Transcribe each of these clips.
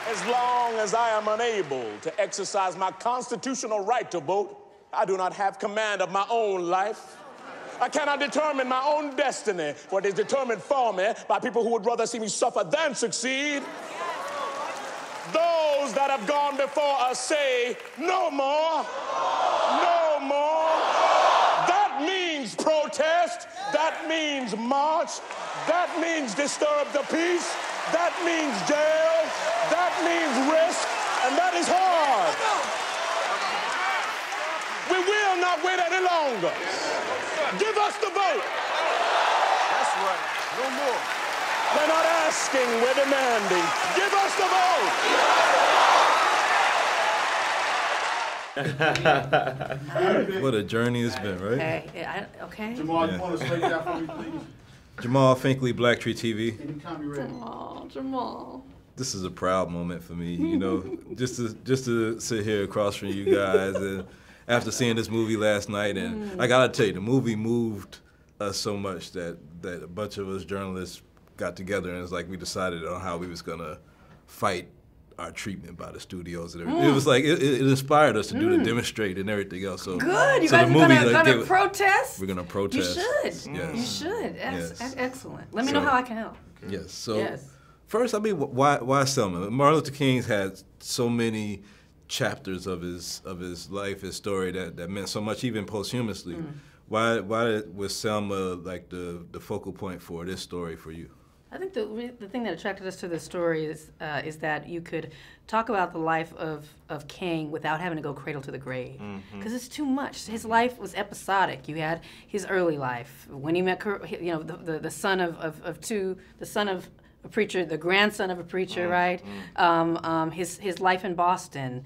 As long as I am unable to exercise my constitutional right to vote, I do not have command of my own life. I cannot determine my own destiny, for it is determined for me by people who would rather see me suffer than succeed. Those that have gone before us say, no more, no more. That means protest, that means march, that means disturb the peace, that means jail, that means risk, and that is hard. We will not wait any longer. Give us the vote. That's right, no more. We're not asking, we're demanding. Give us the vote. What a journey it's been, right? Hey, okay. Jamal, you want to straighten out for me, please? Jamal Finkley, Black Tree TV. Anytime you're ready. Oh, Jamal. This is a proud moment for me, you know, just to sit here across from you guys and after seeing this movie last night, and I gotta tell you, the movie moved us so much that a bunch of us journalists got together and it's like we decided on how we was gonna fight our treatment by the studios and everything. It was like it inspired us to do the demonstrate and everything else. So good, you so guys are gonna protest. We're gonna protest. You should. Yes. You should. Yes. Excellent. Let me know how I can help. Yes. So first, I mean, why Selma? Martin Luther King's had so many chapters of his life, his story that meant so much, even posthumously. Why was Selma like the focal point for this story for you? I think the thing that attracted us to this story is that you could talk about the life of King without having to go cradle to the grave, because it's too much. His life was episodic. You had his early life when he met, you know, the son of a preacher, the grandson of a preacher, right? His life in Boston,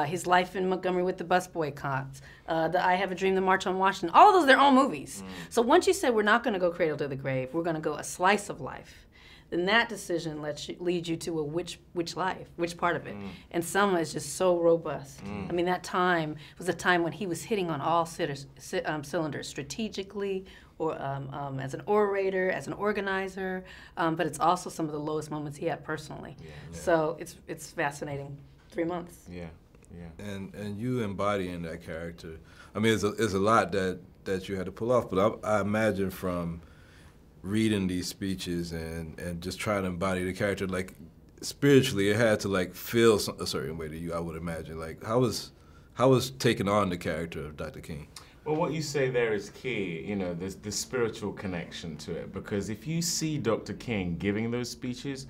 his life in Montgomery with the bus boycotts, the I Have a Dream, the March on Washington. All of those, they're all movies. So once you said we're not going to go cradle to the grave, we're going to go a slice of life, then that decision leads you to a which life, which part of it. And Selma is just so robust. I mean, that time was a time when he was hitting on all cylinders, strategically, or as an orator, as an organizer, but it's also some of the lowest moments he had personally. So it's fascinating. 3 months. Yeah. And you embodying that character. I mean, it's a lot that you had to pull off, but I imagine from reading these speeches and just trying to embody the character, like spiritually, it had to like feel a certain way to you. I would imagine. Like how was taking on the character of Dr. King? Well, what you say there is key, you know, there's the spiritual connection to it, because if you see Dr. King giving those speeches,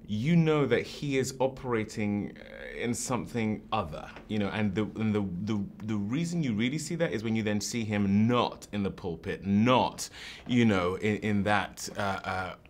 you know that he is operating in something other, you know, and the reason you really see that is when you then see him not in the pulpit, not, you know, in that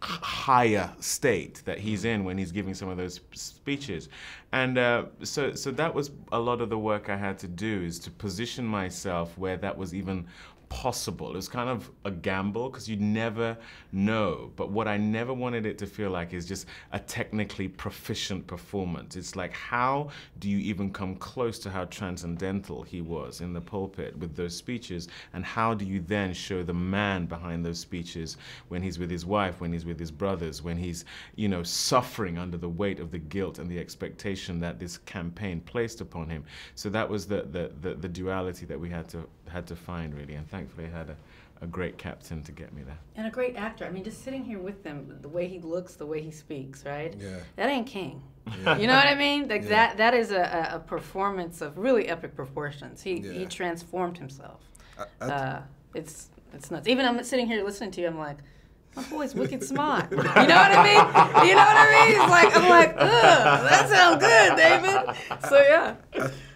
higher state that he's in when he's giving some of those speeches. And so that was a lot of the work I had to do, is to position myself where that was even possible. It was kind of a gamble because you'd never know, but what I never wanted it to feel like is just a technically proficient performance. It's like, how do you even come close to how transcendental he was in the pulpit with those speeches, and how do you then show the man behind those speeches when he's with his wife, when he's with his brothers, when he's, you know, suffering under the weight of the guilt and the expectation that this campaign placed upon him. So that was the duality that we had to find, really, and thankfully I had a great captain to get me there. And a great actor. I mean, just sitting here with them, the way he looks, the way he speaks, right? Yeah. That ain't King. Yeah. You know what I mean? Like that is a performance of really epic proportions. He transformed himself. It's nuts. Even I'm sitting here listening to you, I'm like, my boy's wicked smart. You know what I mean? You know what I mean? It's like, I'm like, ugh, that sounds good, David. So yeah.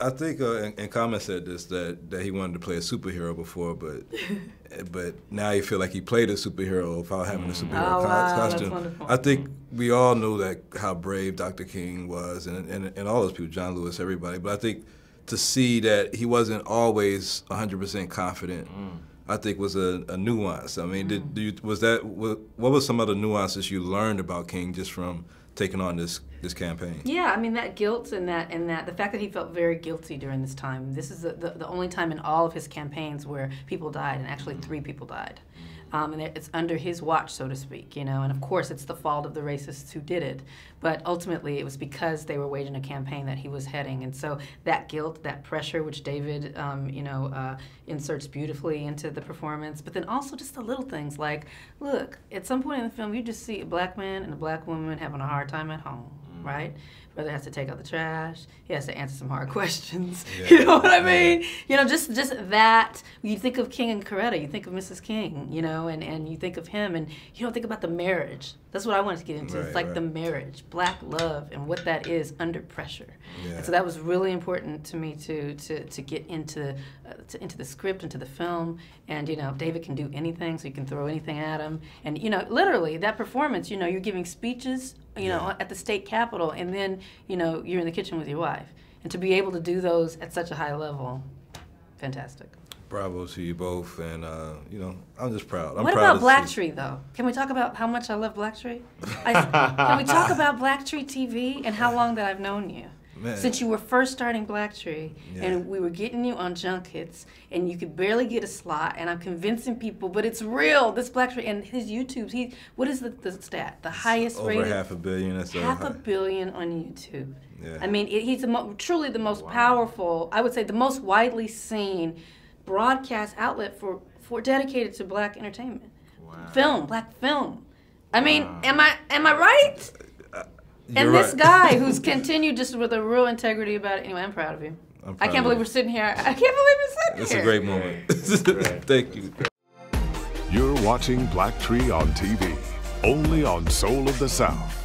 I think, and Common said this, that he wanted to play a superhero before, but now he feel like he played a superhero without having a superhero costume. That's wonderful. I think we all know that how brave Dr. King was, and all those people, John Lewis, everybody. But I think to see that he wasn't always 100% confident, I think was a nuance. I mean, what was some of the nuances you learned about King just from taking on this campaign? Yeah, I mean, that guilt and the fact that he felt very guilty during this time. This is the only time in all of his campaigns where people died, and actually 3 people died. and it's under his watch, so to speak, you know. And of course, it's the fault of the racists who did it, but ultimately, it was because they were waging a campaign that he was heading. And so that guilt, that pressure, which David, inserts beautifully into the performance, but then also just the little things like, look, at some point in the film, you just see a black man and a black woman having a hard time at home, right? Brother has to take out the trash. He has to answer some hard questions. Yeah. You know what I mean? You know, just that. You think of King and Coretta, you think of Mrs. King, you know, and you think of him, and you don't think about the marriage. That's what I wanted to get into. Right, it's like right. the marriage, black love, and what that is under pressure. Yeah. And so that was really important to me to get into the script, into the film. And you know, David can do anything, so you can throw anything at him. And you know, literally that performance, you know, you're giving speeches, you know, at the state capitol, and then you know you're in the kitchen with your wife, and to be able to do those at such a high level, fantastic. Bravo to you both, and you know, I'm just proud. I'm What proud about Black Tree, though? Can we talk about how much I love Black Tree? Can we talk about Black Tree TV and how long that I've known you? Man. Since you were first starting Black Tree, Yeah. and we were getting you on junkets, and you could barely get a slot, and I'm convincing people, but it's real, this Black Tree, and his YouTubes, what is the stat? The highest over rated? 500 million. That's $500 million on YouTube. Yeah. I mean, he's truly the most powerful, I would say the most widely seen broadcast outlet for dedicated to black entertainment. Film, black film. I mean, am I right? And You're this right. guy who's continued just with a real integrity about it. Anyway, I'm proud of you. I'm I proud can't of believe you. we're sitting here. I can't believe we're sitting It's here. a great moment. Thank you. You're watching Black Tree on TV, only on Soul of the South.